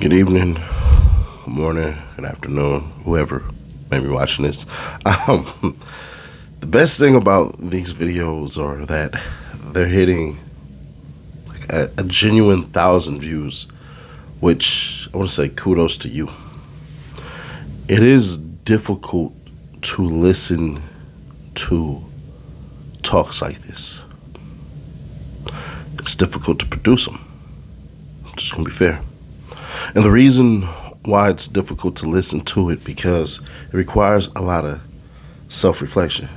Good evening, good morning, good afternoon, whoever may be watching this. The best thing about these videos are that they're hitting a genuine 1,000 views, which I want to say kudos to you. It is difficult to listen to talks like this. It's difficult to produce them. Just gonna be fair. And the reason why it's difficult to listen to it because it requires a lot of self-reflection.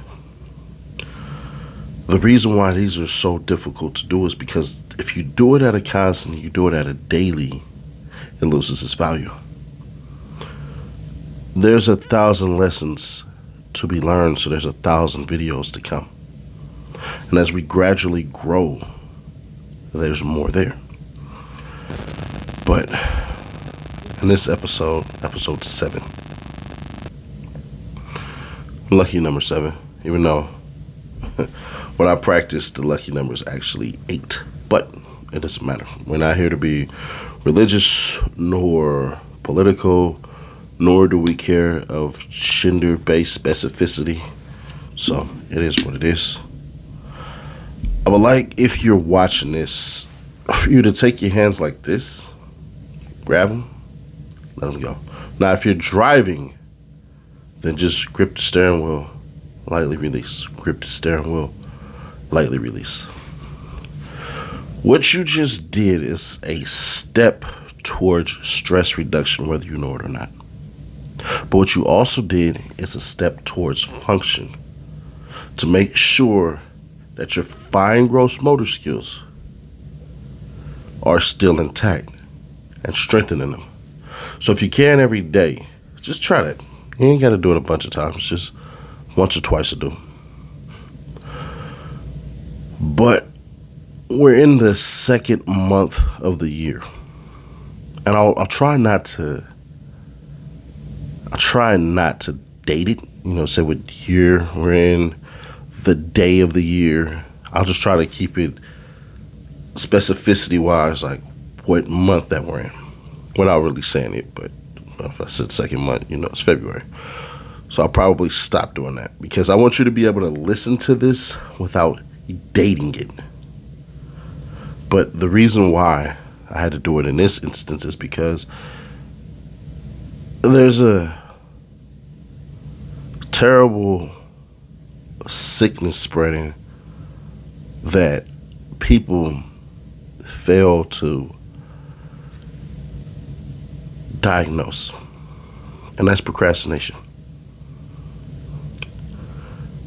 The reason why these are so difficult to do is because if you do it at a constant, you do it at a daily, it loses its value. There's 1,000 lessons to be learned, so there's 1,000 videos to come. And as we gradually grow, there's more there. But in this episode 7, lucky number 7, even though when I practice, the lucky number is actually 8. But it doesn't matter. We're not here to be religious nor political, nor do we care of gender-based specificity. So it is what it is. I would like, if you're watching this, for you to take your hands like this, grab them, let them go. Now, if you're driving, then just grip the steering wheel, lightly release. Grip the steering wheel, lightly release. What you just did is a step towards stress reduction, whether you know it or not. But what you also did is a step towards function, to make sure that your fine gross motor skills are still intact and strengthening them. So if you can every day, just try that. You ain't got to do it a bunch of times, just once or twice a do. But we're in the second month of the year, and I'll try not to date it, say what year we're in, the day of the year. I'll just try to keep it specificity wise, like what month that we're in, without really saying it. But if I said second month, it's February. So I'll probably stop doing that, because I want you to be able to listen to this without dating it. But the reason why I had to do it in this instance is because there's a terrible sickness spreading that people fail to diagnose, and that's procrastination.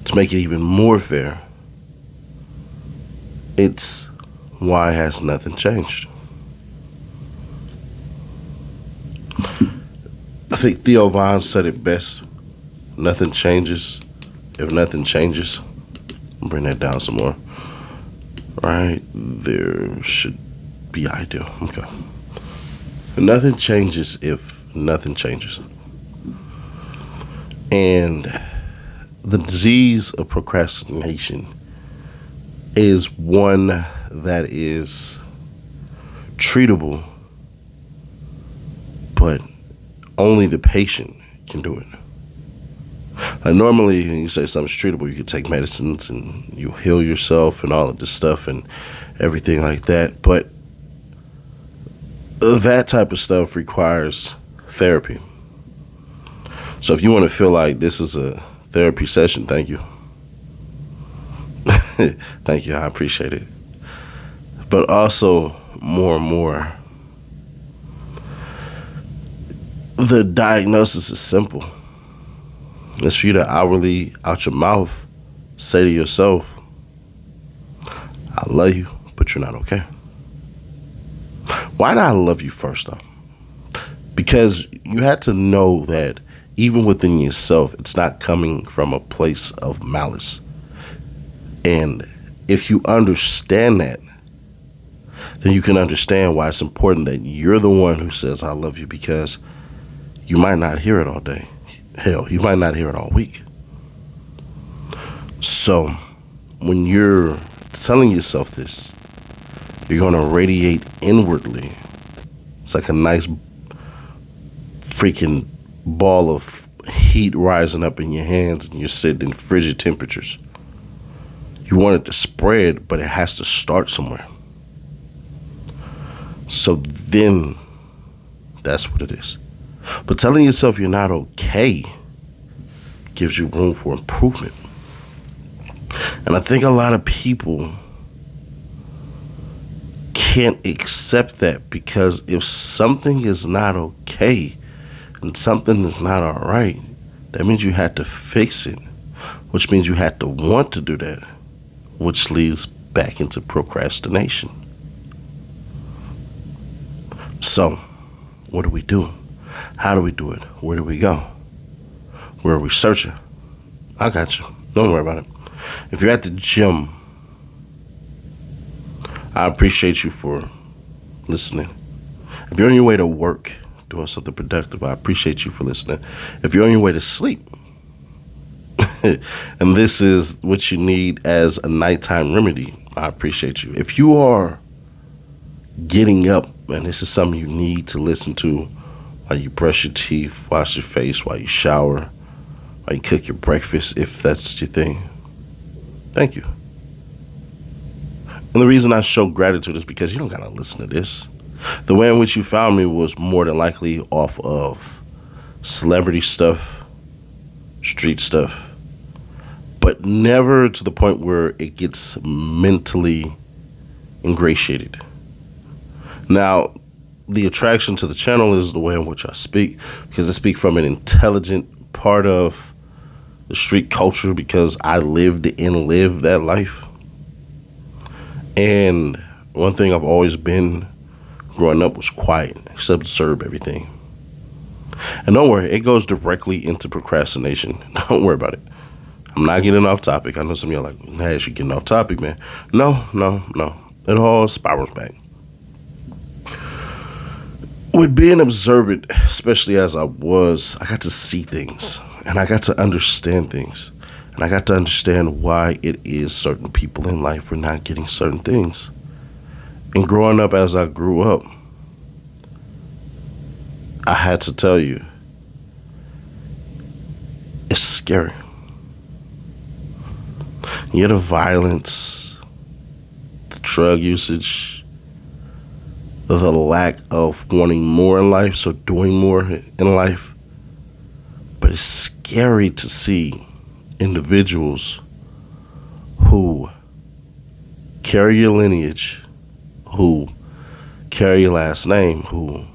To make it even more fair, it's why has nothing changed. I think Theo Von said it best: nothing changes if nothing changes. I'll bring that down some more. Right there should be ideal. Okay. Nothing changes if nothing changes. And the disease of procrastination is one that is treatable, but only the patient can do it. Like normally, when you say something's treatable, you can take medicines and you heal yourself and all of this stuff and everything like that. But that type of stuff requires therapy. So if you want to feel like this is a therapy session, thank you. Thank you, I appreciate it. But also, more and more, the diagnosis is simple. It's for you to outwardly, out your mouth, say to yourself, I love you, but you're not okay. Why did I love you first, though? Because you had to know that even within yourself, it's not coming from a place of malice. And if you understand that, then you can understand why it's important that you're the one who says, I love you, because you might not hear it all day. Hell, you might not hear it all week. So when you're telling yourself this, you're going to radiate inwardly. It's like a nice freaking ball of heat rising up in your hands and you're sitting in frigid temperatures. You want it to spread, but it has to start somewhere. So then that's what it is. But telling yourself you're not okay gives you room for improvement. And I think a lot of people can't accept that, because if something is not okay and something is not all right, that means you had to fix it, which means you had to want to do that, which leads back into procrastination. So, what do we do? How do we do it? Where do we go? We're a researcher. I got you. Don't worry about it. If you're at the gym, I appreciate you for listening. If you're on your way to work, doing something productive, I appreciate you for listening. If you're on your way to sleep, and this is what you need as a nighttime remedy, I appreciate you. If you are getting up and this is something you need to listen to while you brush your teeth, wash your face, while you shower, while you cook your breakfast, if that's your thing, thank you. And the reason I show gratitude is because you don't gotta listen to this. The way in which you found me was more than likely off of celebrity stuff, street stuff, but never to the point where it gets mentally ingratiated. Now, the attraction to the channel is the way in which I speak, because I speak from an intelligent part of the street culture, because I lived and lived that life. And one thing I've always been growing up was quiet, except observe everything. And don't worry, it goes directly into procrastination. Don't worry about it. I'm not getting off topic. I know some of y'all are like, Nash, you're getting off topic, man. No. It all spirals back. With being observant, especially as I got to see things, and I got to understand things. And I got to understand why it is certain people in life were not getting certain things. And growing up as I grew up, I had to tell you, it's scary. You the violence, the drug usage, the lack of wanting more in life, so doing more in life. But it's scary to see individuals who carry your lineage, who carry your last name, who,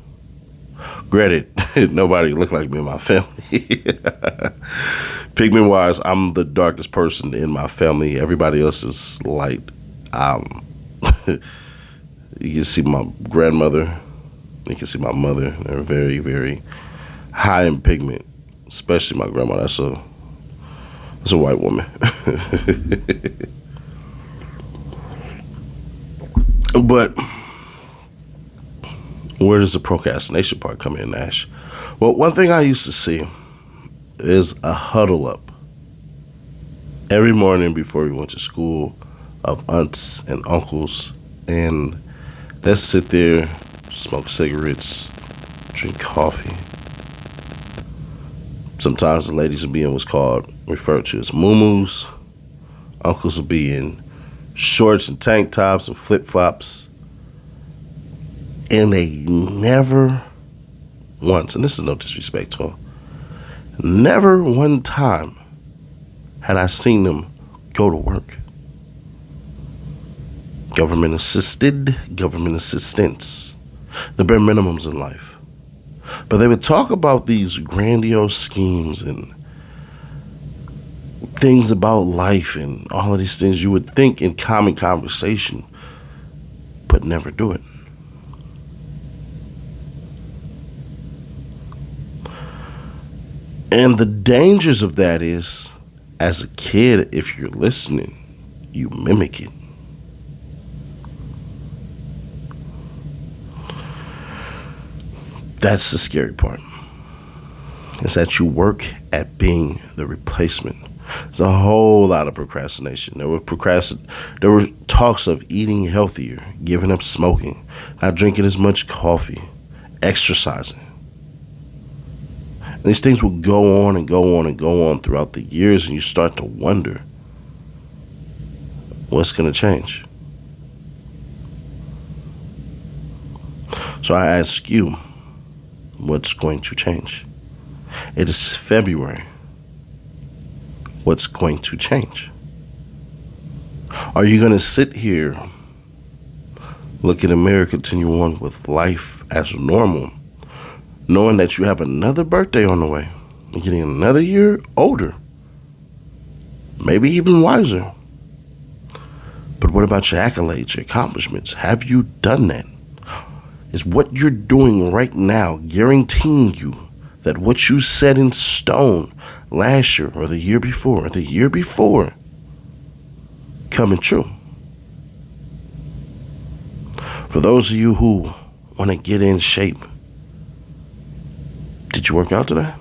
granted, nobody look like me in my family. Pigment wise, I'm the darkest person in my family. Everybody else is light. You can see my grandmother, you can see my mother. They're very, very high in pigment, especially my grandma. That's a white woman. But where does the procrastination part come in, Nash? Well, one thing I used to see is a huddle up every morning before we went to school of aunts and uncles, and let's sit there, smoke cigarettes, drink coffee. Sometimes the ladies would be in what's referred to as muumuus. Uncles would be in shorts and tank tops and flip-flops. And they never once, and this is no disrespect to them, never one time had I seen them go to work. Government assisted, government assistance, the bare minimums in life. But they would talk about these grandiose schemes and things about life and all of these things you would think in common conversation, but never do it. And the dangers of that is, as a kid, if you're listening, you mimic it. That's the scary part, is that you work at being the replacement. There's a whole lot of procrastination. There were talks of eating healthier, giving up smoking, not drinking as much coffee, exercising. And these things will go on and go on and go on throughout the years, and you start to wonder what's going to change. So I ask you, what's going to change? It is February. What's going to change? Are you going to sit here, look in the mirror, continue on with life as normal, knowing that you have another birthday on the way and getting another year older, maybe even wiser? But what about your accolades, your accomplishments? Have you done that? Is what you're doing right now guaranteeing you that what you set in stone last year or the year before coming true? For those of you who want to get in shape, did you work out today?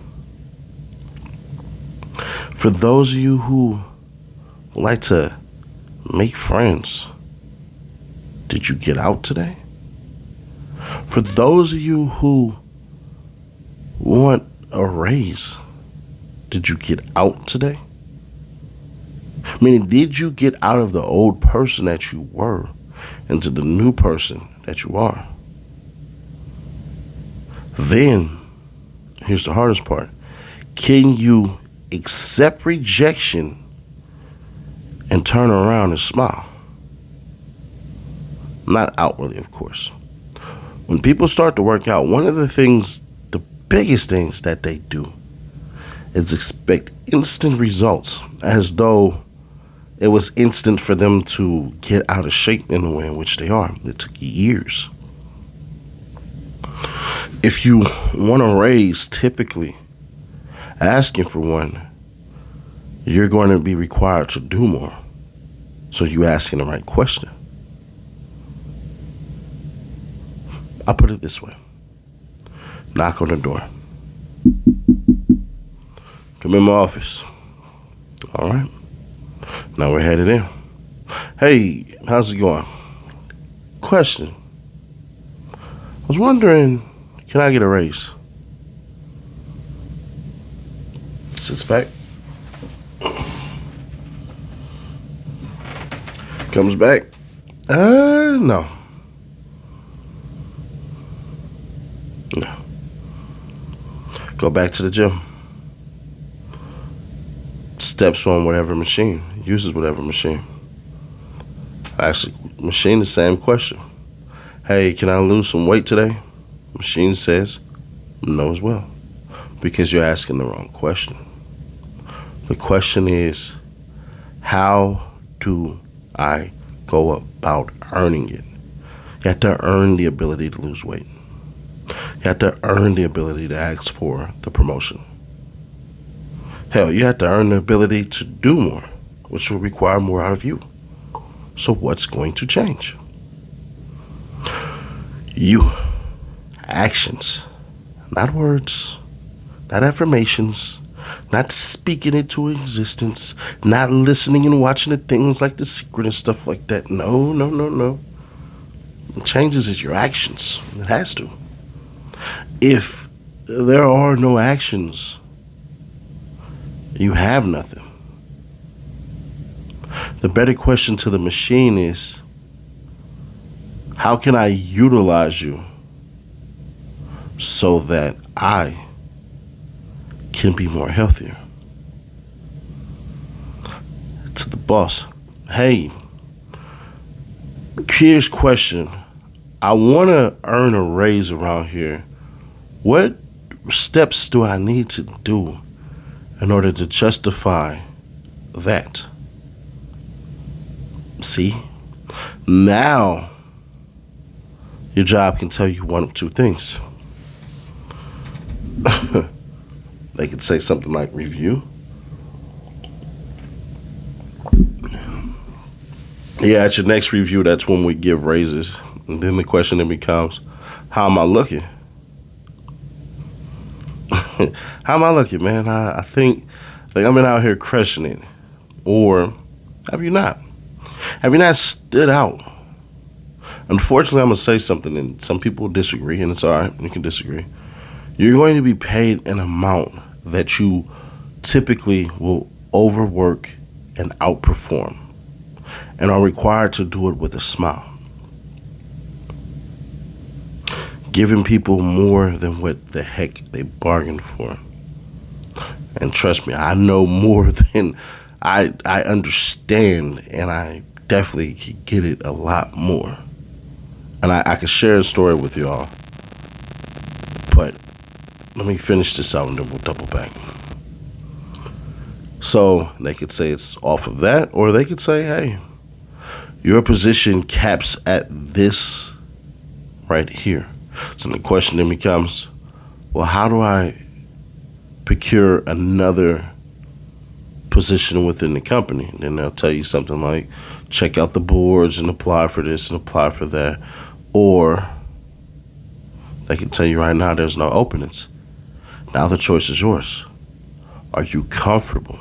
For those of you who would like to make friends, did you get out today? For those of you who want a raise, did you get out today? Meaning, did you get out of the old person that you were into the new person that you are? Then, here's the hardest part. Can you accept rejection and turn around and smile? Not outwardly, of course. When people start to work out, one of the biggest things that they do is expect instant results, as though it was instant for them to get out of shape in the way in which they are. It took years. If you want a raise, typically asking for one, you're going to be required to do more. So you're asking the right question. I'll put it this way. Knock on the door. Come in my office. All right. Now we're headed in. Hey, how's it going? Question. I was wondering, can I get a raise? Sits back. Comes back. No. No. Go back to the gym. Steps on whatever machine. Uses whatever machine. Actually, machine the same question. Hey, can I lose some weight today? Machine says no as well. Because you're asking the wrong question. The question is, how do I go about earning it? You have to earn the ability to lose weight. You have to earn the ability to ask for the promotion. Hell, you have to earn the ability to do more, which will require more out of you. So what's going to change? You. Actions. Not words. Not affirmations. Not speaking it to existence. Not listening and watching the things like The Secret and stuff like that. No. What changes is your actions. It has to. If there are no actions, you have nothing. The better question to the machine is, how can I utilize you so that I can be more healthier? To the boss, hey, curious question. I want to earn a raise around here. What steps do I need to do in order to justify that? See? Now, your job can tell you one of two things. They could say something like review. Yeah, at your next review, that's when we give raises. And then the question then becomes, how am I looking? How am I looking, man? I think I've been out here crushing it. Or have you not? Have you not stood out? Unfortunately, I'm going to say something, and some people disagree, and it's all right. You can disagree. You're going to be paid an amount that you typically will overwork and outperform, and are required to do it with a smile, giving people more than what the heck they bargained for. And trust me, I know more than I understand, and I definitely can get it a lot more. And I can share a story with y'all, but let me finish this out and then we'll double back. So they could say it's off of that, or they could say, hey, your position caps at this right here. So the question then becomes, well, how do I procure another position within the company? And then they'll tell you something like, check out the boards and apply for this and apply for that. Or they can tell you right now there's no openings. Now the choice is yours. Are you comfortable?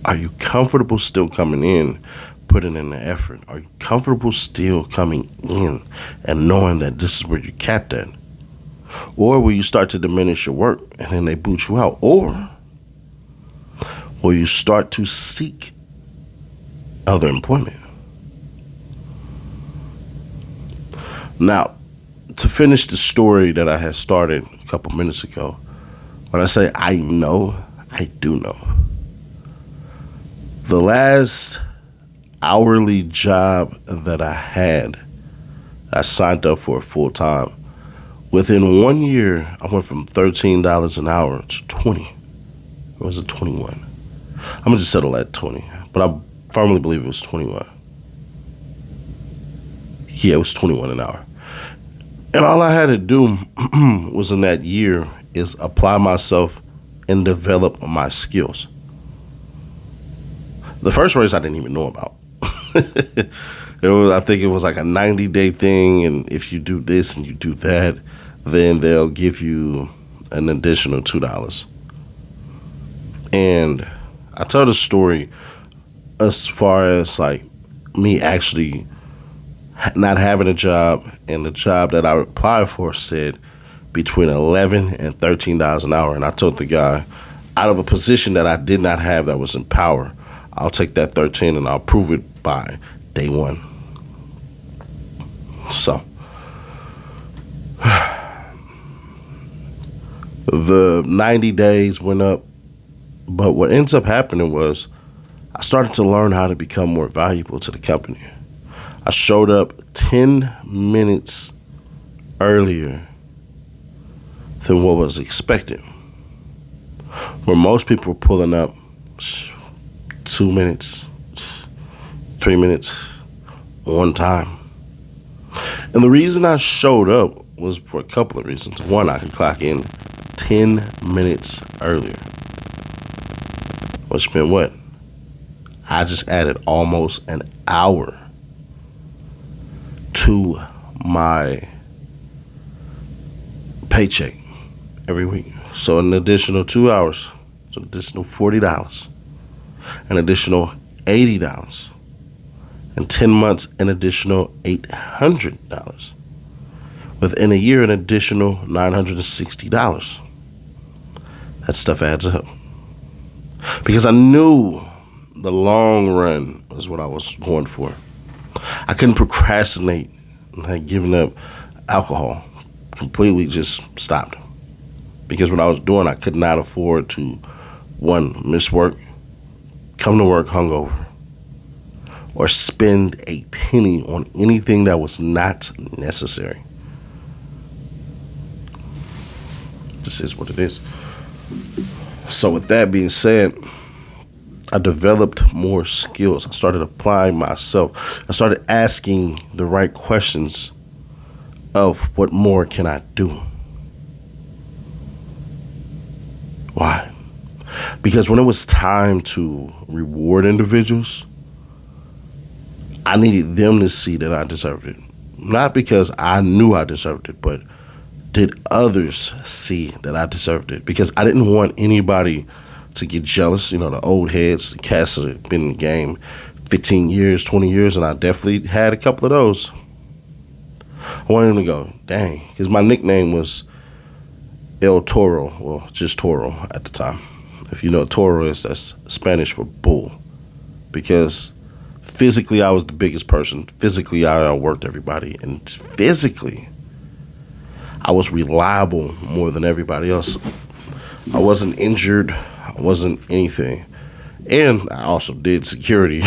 Are you comfortable still coming in, putting in the effort? Are you comfortable still coming in and knowing that this is where you're capped at? Or will you start to diminish your work and then they boot you out? Or will you start to seek other employment? Now, to finish the story that I had started a couple minutes ago, when I say I know, I do know. The last hourly job that I had, I signed up for full time. Within 1 year, I went from $13 an hour to $20. Or was it 21? I'm gonna just settle at 20, but I firmly believe it was 21. Yeah, it was 21 an hour. And all I had to do was in that year is apply myself and develop my skills. The first race I didn't even know about. I think it was like a 90-day thing, and if you do this and you do that, then they'll give you an additional $2. And I tell the story as far as like me actually not having a job, and the job that I applied for said between $11 and $13 an hour. And I told the guy, out of a position that I did not have that was in power, I'll take that 13 and I'll prove it by day one. So the 90 days went up, but what ends up happening was I started to learn how to become more valuable to the company. I showed up 10 minutes earlier than what was expected. Where most people were pulling up 2 minutes, 3 minutes, on time. And the reason I showed up was for a couple of reasons. One, I could clock in 10 minutes earlier. Which meant what? I just added almost an hour to my paycheck every week. So an additional 2 hours, so an additional $40, an additional $80, in 10 months, an additional $800. Within a year, an additional $960. That stuff adds up. Because I knew the long run was what I was going for. I couldn't procrastinate. I had given up alcohol. Completely just stopped. Because what I was doing, I could not afford to, one, miss work, come to work hungover, or spend a penny on anything that was not necessary. This is what it is. So with that being said, I developed more skills. I started applying myself. I started asking the right questions of what more can I do? Why? Because when it was time to reward individuals, I needed them to see that I deserved it. Not because I knew I deserved it, but did others see that I deserved it? Because I didn't want anybody to get jealous. You know, the old heads, the cats that had been in the game 15 years, 20 years, and I definitely had a couple of those. I wanted him to go, dang, because my nickname was El Toro, well, just Toro at the time. If you know what Toro is, that's Spanish for bull. Because physically, I was the biggest person. Physically, I outworked everybody. And physically, I was reliable more than everybody else. I wasn't injured. I wasn't anything. And I also did security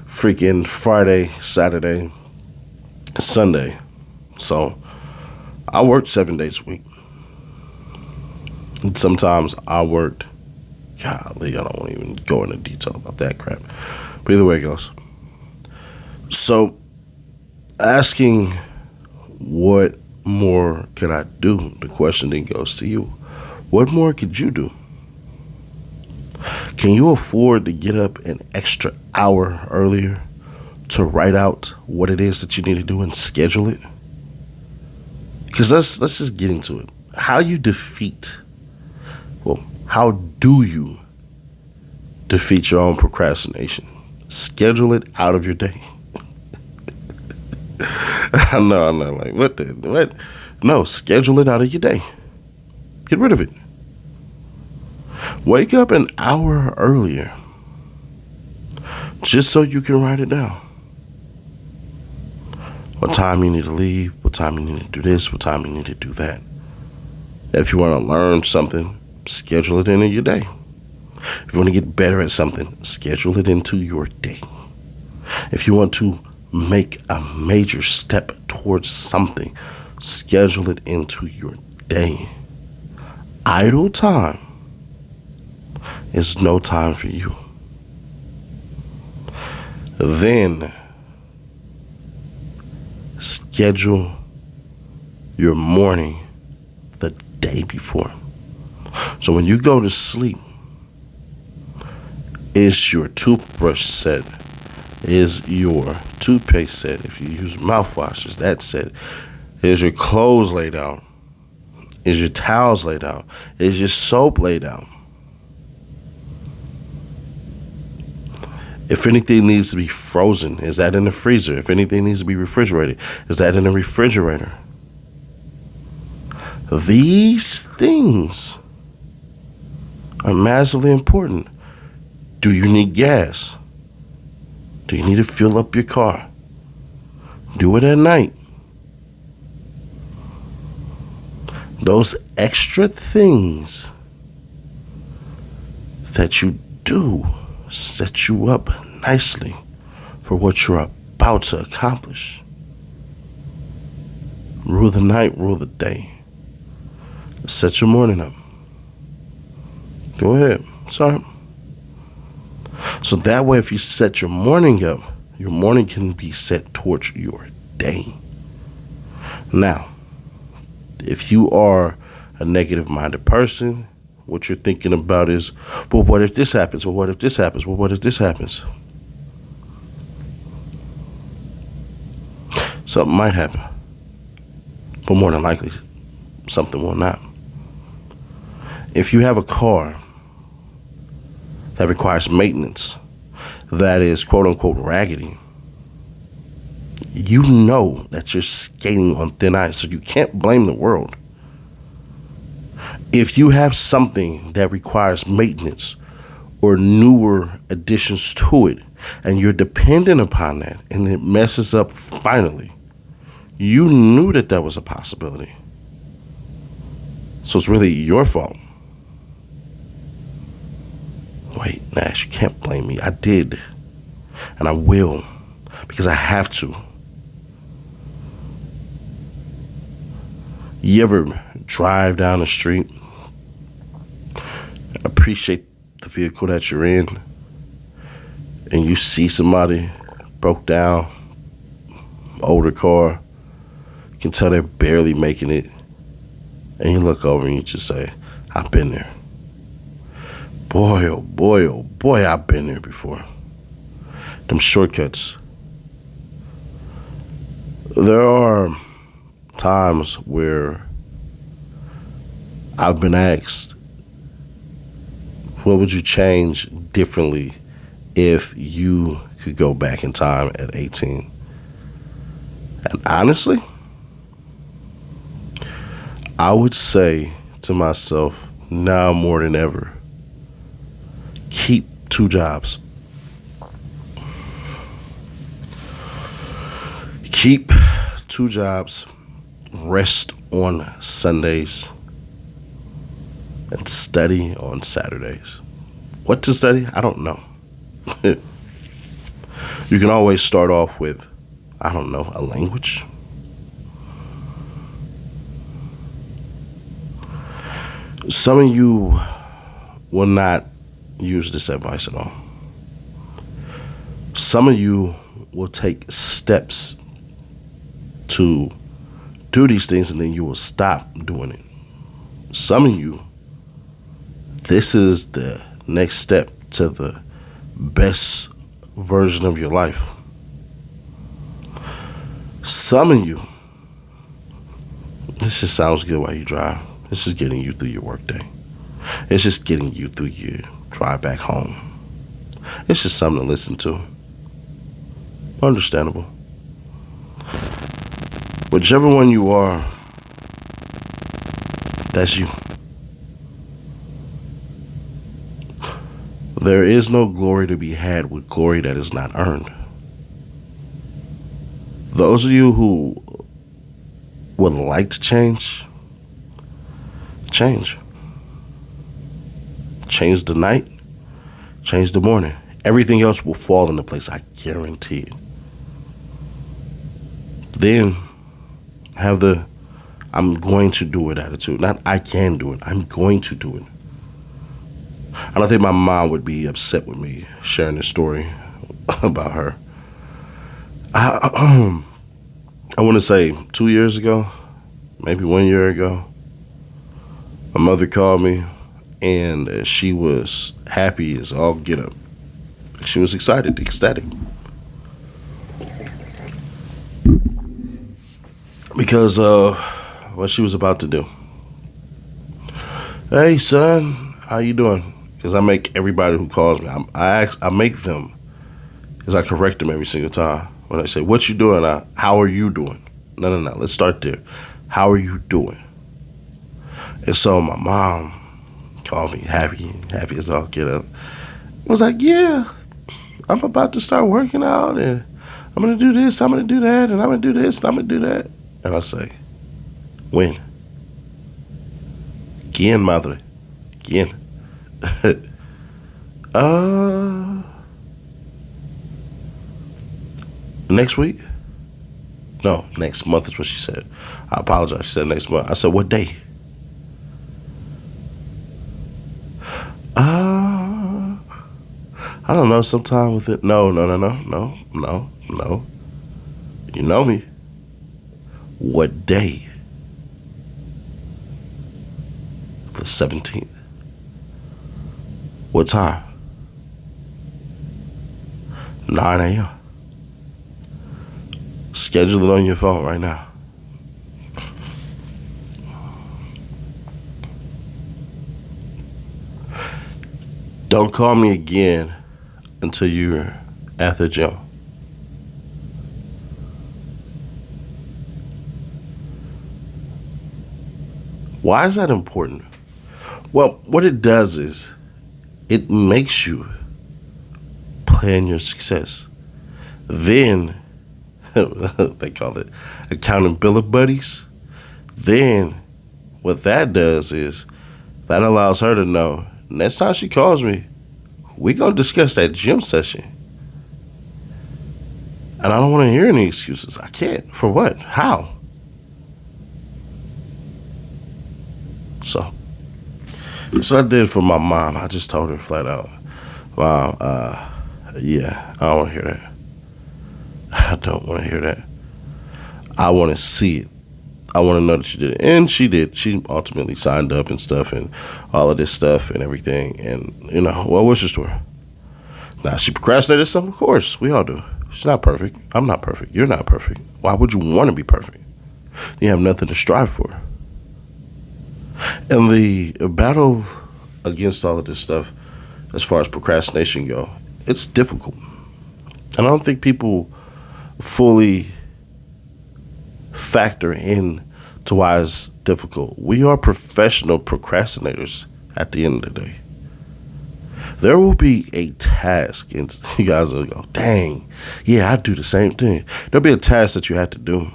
freaking Friday, Saturday, Sunday. So I worked 7 days a week. And sometimes I worked, golly, I don't want to even go into detail about that crap. But either way it goes. So asking what more could I do? The question then goes to you. What more could you do? Can you afford to get up an extra hour earlier to write out what it is that you need to do and schedule it? Because let's just get into it. How do you defeat your own procrastination? Schedule it out of your day. I know, like, what? No, schedule it out of your day. Get rid of it. Wake up an hour earlier just so you can write it down. What time you need to leave, what time you need to do this, what time you need to do that. If you want to learn something, schedule it into your day. If you want to get better at something, schedule it into your day. If you want to make a major step towards something, schedule it into your day. Idle time is no time for you. Then schedule your morning the day before. So when you go to sleep, is your toothbrush set? Is your toothpaste set? If you use mouthwash, is that set? Is your clothes laid out? Is your towels laid out? Is your soap laid out? If anything needs to be frozen, is that in the freezer? If anything needs to be refrigerated, is that in the refrigerator? These things are massively important. Do you need gas? Do you need to fill up your car? Do it at night. Those extra things that you do set you up nicely for what you're about to accomplish. Rule the night, rule the day. Set your morning up. Go ahead. Sorry. So that way, if you set your morning up, your morning can be set towards your day. Now, if you are a negative-minded person, what you're thinking about is, well, what if this happens? Well, what if this happens? Well, what if this happens? Something might happen, but more than likely, something will not. If you have a car that requires maintenance, that is quote-unquote raggedy, you know that you're skating on thin ice, so you can't blame the world. If you have something that requires maintenance or newer additions to it, and you're dependent upon that, and it messes up finally, you knew that that was a possibility. So it's really your fault. Wait, Nash, you can't blame me. I did. And I will. Because I have to. You ever drive down the street, appreciate the vehicle that you're in, and you see somebody broke down, older car, you can tell they're barely making it, and you look over and you just say, I've been there. Boy, oh boy, oh boy, I've been there before. Them shortcuts. There are times where I've been asked, what would you change differently if you could go back in time at 18? And honestly, I would say to myself now more than ever, keep two jobs. Keep two jobs, rest on Sundays, and study on Saturdays. What to study? I don't know. You can always start off with, I don't know, a language. Some of you will not use this advice at all. Some of you will take steps to do these things and then you will stop doing it. Some of you, this is the next step to the best version of your life. Some of you, this just sounds good while you drive. This is getting you through your workday. It's just getting you through your drive back home. It's just something to listen to. Understandable. Whichever one you are, that's you. There is no glory to be had with glory that is not earned. Those of you who would like to change, change. Change the night, change the morning. Everything else will fall into place, I guarantee it. Then have the I'm going to do it attitude. Not I can do it, I'm going to do it. I don't think my mom would be upset with me sharing this story about her. I want to say 2 years ago, maybe 1 year ago, my mother called me and she was happy as all get up. She was excited, ecstatic. Because of what she was about to do. Hey son, how you doing? Because I make everybody who calls me, I make them, because I correct them every single time. When I say, what you doing? How are you doing? No, let's start there. How are you doing? And so my mom called me happy as all get up. I was like, yeah, I'm about to start working out and I'm going to do this, I'm going to do that, and I'm going to do this, and I'm going to do that. And I say, when? ¿Quién, madre? ¿Quién? Next week? No, next month is what she said. I apologize. She said next month. I said, what day? I don't know, sometime with it. No. You know me. What day? The 17th. What time? 9 a.m. Schedule it on your phone right now. Don't call me again until you're at the gym. Why is that important? Well, what it does is it makes you plan your success. Then, they call it accountability buddies. Then, what that does is that allows her to know next time she calls me, we're going to discuss that gym session. And I don't want to hear any excuses. I can't. For what? How? So, that's what I did for my mom. I just told her flat out, Mom, yeah, I don't want to hear that. I don't want to hear that. I want to see it. I want to know that she did it. And she did. She ultimately signed up and stuff and all of this stuff and everything. And, you know, well, what's your story? Now, she procrastinated some? Of course, we all do. She's not perfect. I'm not perfect. You're not perfect. Why would you want to be perfect? You have nothing to strive for. And the battle against all of this stuff, as far as procrastination go, it's difficult. And I don't think people fully factor in to why it's difficult. We are professional procrastinators at the end of the day. There will be a task, and you guys will go, dang, yeah, I do the same thing. There'll be a task that you have to do,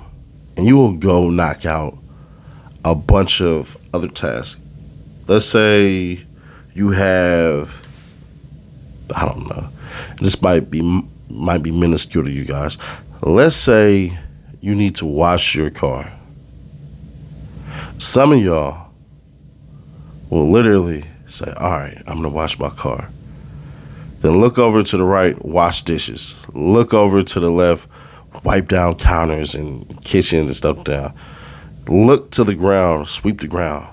and you will go knock out a bunch of other tasks. Let's say you have, I don't know, this might be minuscule to you guys. Let's say you need to wash your car. Some of y'all will literally say, all right, I'm going to wash my car. Then look over to the right, wash dishes. Look over to the left, wipe down counters and kitchen and stuff down. Look to the ground, sweep the ground.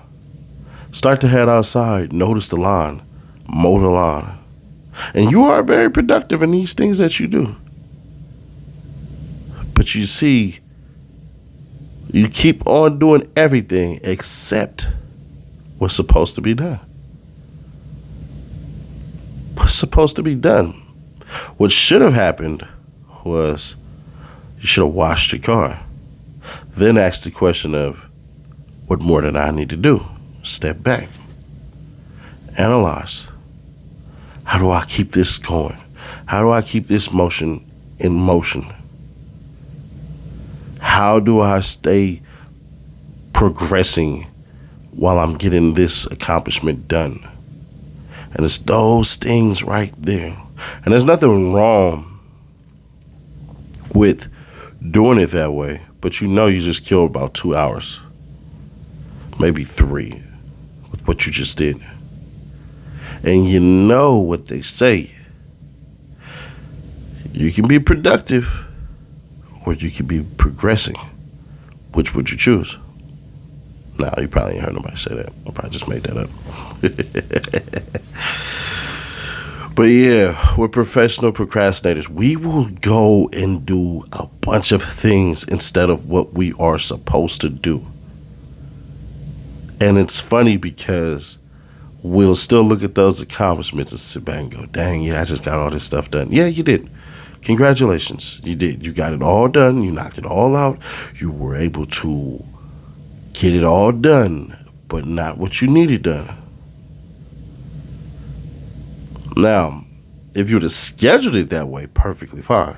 Start to head outside, notice the lawn, mow the lawn. And you are very productive in these things that you do. But you see, you keep on doing everything except what's supposed to be done. What's supposed to be done? What should have happened was you should have washed your car. Then ask the question of, what more did I need to do? Step back. Analyze. How do I keep this going? How do I keep this motion in motion? How do I stay progressing while I'm getting this accomplishment done? And it's those things right there. And there's nothing wrong with doing it that way, but you know you just killed about 2 hours, maybe 3, with what you just did. And you know what they say. You can be productive or you can be progressing. Which would you choose? Nah, you probably ain't heard nobody say that. I probably just made that up. But yeah, we're professional procrastinators. We will go and do a bunch of things instead of what we are supposed to do. And it's funny because we'll still look at those accomplishments and sit back and go, dang, yeah, I just got all this stuff done. Yeah, you did. Congratulations. You did. You got it all done. You knocked it all out. You were able to get it all done, but not what you needed done. Now, if you would have scheduled it that way, perfectly fine.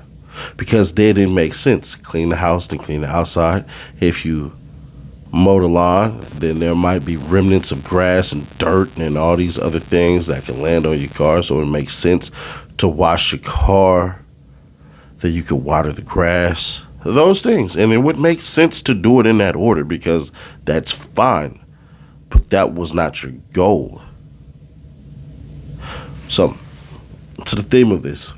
Because then it makes sense. Clean the house, then clean the outside. If you mow the lawn, then there might be remnants of grass and dirt and all these other things that can land on your car. So it makes sense to wash your car, that you could water the grass, those things. And it would make sense to do it in that order because that's fine. But that was not your goal. So, to the theme of this.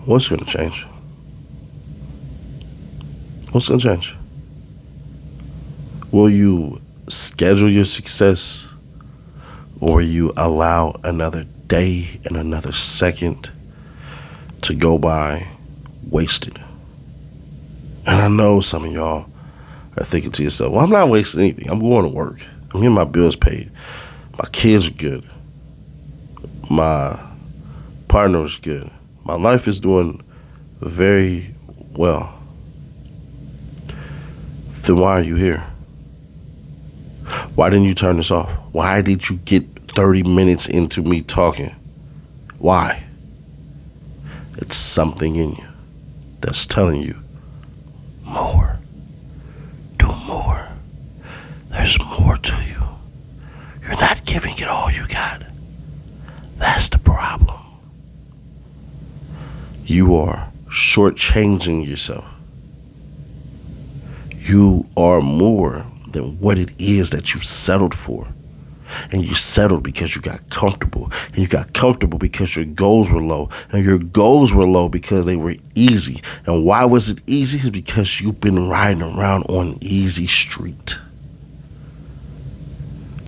What's going to change? What's going to change? Will you schedule your success, or you allow another day and another second to go by wasted? And I know some of y'all are thinking to yourself, well, I'm not wasting anything. I'm going to work. I'm getting my bills paid. My kids are good. My partner is good. My life is doing very well. Then why are you here? Why didn't you turn this off? Why did you get 30 minutes into me talking? Why? It's something in you that's telling you more. Do more. There's more to you. You're not giving it all you got. That's the problem. You are shortchanging yourself. You are more than what it is that you settled for. And you settled because you got comfortable. And you got comfortable because your goals were low. And your goals were low because they were easy. And why was it easy? It's because you've been riding around on easy street.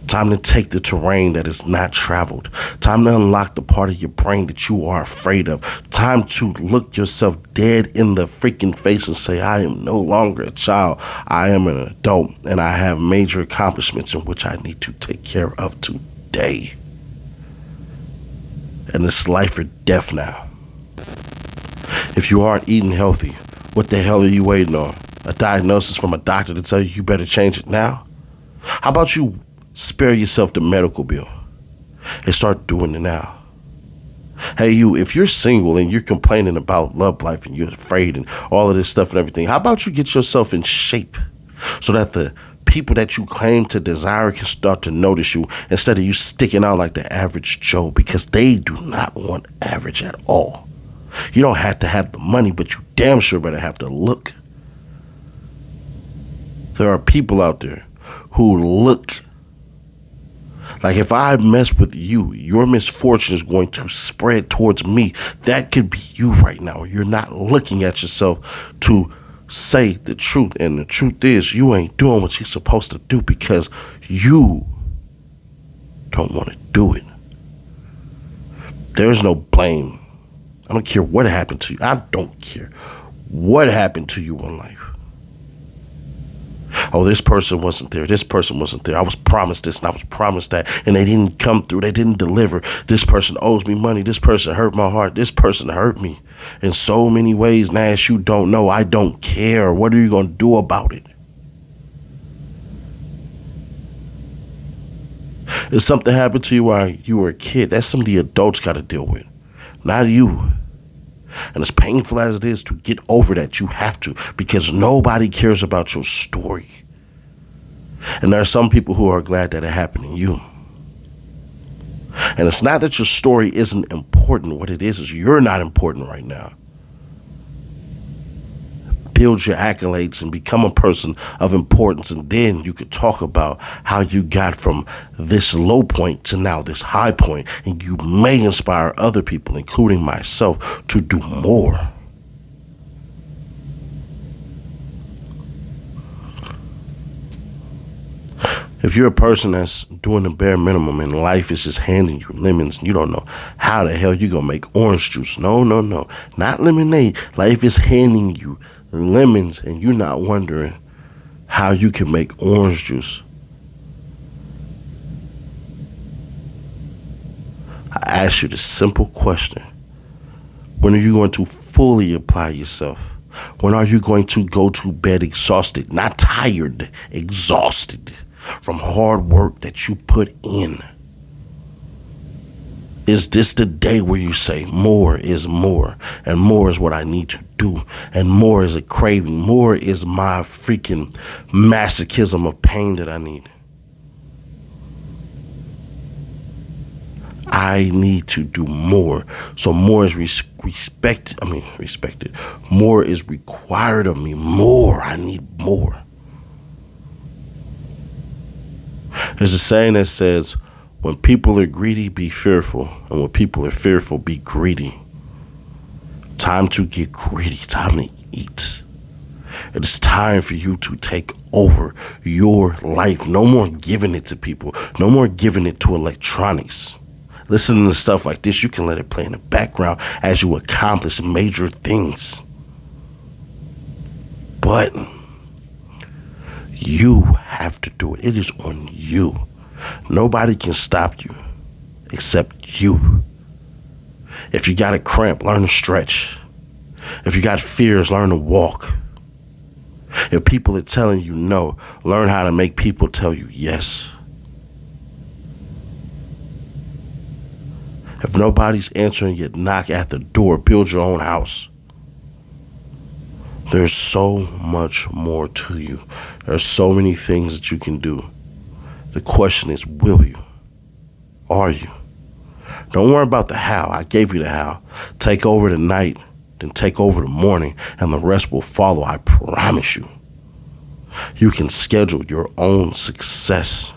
Time to take the terrain that is not traveled. Time to unlock the part of your brain that you are afraid of. Time to look yourself dead in the freaking face and say, I am no longer a child. I am an adult, and I have major accomplishments in which I need to take care of today. And it's life or death now. If you aren't eating healthy, what the hell are you waiting on? A diagnosis from a doctor to tell you you better change it now? How about you spare yourself the medical bill and start doing it now? Hey, you, if you're single and you're complaining about love life and you're afraid and all of this stuff and everything, how about you get yourself in shape so that the people that you claim to desire can start to notice you instead of you sticking out like the average Joe, because they do not want average at all. You don't have to have the money, but you damn sure better have the look. There are people out there who look like if I mess with you, your misfortune is going to spread towards me. That could be you right now. You're not looking at yourself to say the truth. And the truth is you ain't doing what you're supposed to do because you don't want to do it. There's no blame. I don't care what happened to you. I don't care what happened to you in life. Oh, this person wasn't there. This person wasn't there. I was promised this and I was promised that, and they didn't come through. They didn't deliver. This person owes me money. This person hurt my heart. This person hurt me in so many ways, Nash. You don't know. I don't care. What are you going to do about it? If something happened to you while you were a kid, that's something the adults got to deal with, not you. And as painful as it is to get over that, you have to, because nobody cares about your story. And there are some people who are glad that it happened to you. And it's not that your story isn't important. What it is you're not important right now. Build your accolades and become a person of importance, and then you could talk about how you got from this low point to now this high point, and you may inspire other people, including myself, to do more. If you're a person that's doing the bare minimum and life is just handing you lemons and you don't know how the hell you're going to make orange juice. No, not lemonade. Life is handing you lemons and you're not wondering how you can make orange juice. I ask you the simple question. When are you going to fully apply yourself? When are you going to go to bed exhausted, not tired, exhausted from hard work that you put in? Is this the day where you say more is more, and more is what I need to do, and more is a craving, more is my freaking masochism of pain that I need? I need to do more. So more is respected. More is required of me. More. I need more. There's a saying that says, when people are greedy, be fearful. And when people are fearful, be greedy. Time to get greedy. Time to eat. It is time for you to take over your life. No more giving it to people. No more giving it to electronics. Listening to stuff like this, you can let it play in the background as you accomplish major things. But you have to do it. It is on you. Nobody can stop you except you. If you got a cramp, learn to stretch. If you got fears, learn to walk. If people are telling you no, learn how to make people tell you yes. If nobody's answering your knock at the door, build your own house. There's so much more to you. There's so many things that you can do. The question is, will you? Are you? Don't worry about the how. I gave you the how. Take over the night, then take over the morning, and the rest will follow. I promise you. You can schedule your own success.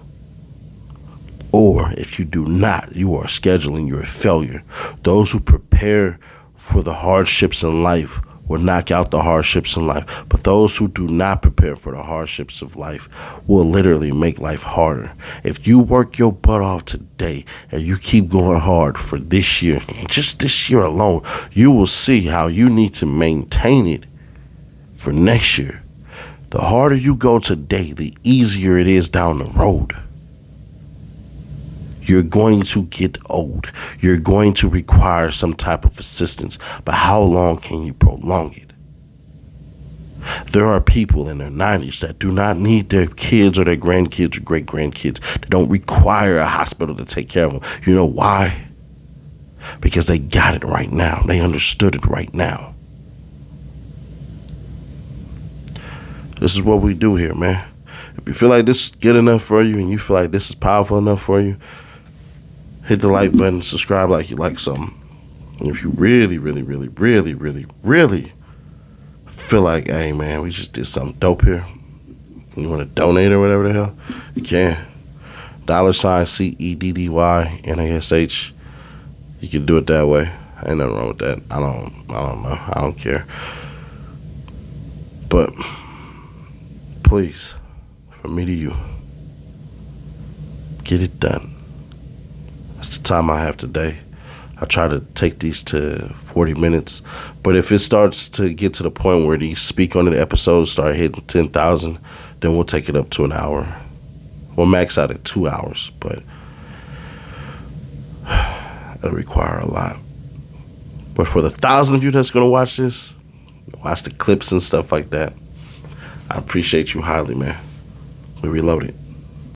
Or if you do not, you are scheduling your failure. Those who prepare for the hardships in life will knock out the hardships in life. But those who do not prepare for the hardships of life will literally make life harder. If you work your butt off today and you keep going hard for this year, just this year alone, you will see how you need to maintain it for next year. The harder you go today, the easier it is down the road. You're going to get old. You're going to require some type of assistance. But how long can you prolong it? There are people in their 90s that do not need their kids or their grandkids or great grandkids. They don't require a hospital to take care of them. You know why? Because they got it right now. They understood it right now. This is what we do here, man. If you feel like this is good enough for you and you feel like this is powerful enough for you, hit the like button, subscribe like you like something. And if you really, really, really, really, really, really feel like, hey man, we just did something dope here, and you want to donate or whatever the hell, you can. $CEDDYNASH. You can do it that way. Ain't nothing wrong with that. I don't know. I don't care. But please, from me to you, get it done. That's the time I have today. I try to take these to 40 minutes, but if it starts to get to the point where these speak on the episodes start hitting 10,000, then we'll take it up to an hour. We'll max out at 2 hours, but it'll require a lot. But for the 1,000 of you that's going to watch this, watch the clips and stuff like that, I appreciate you highly, man. We reloaded.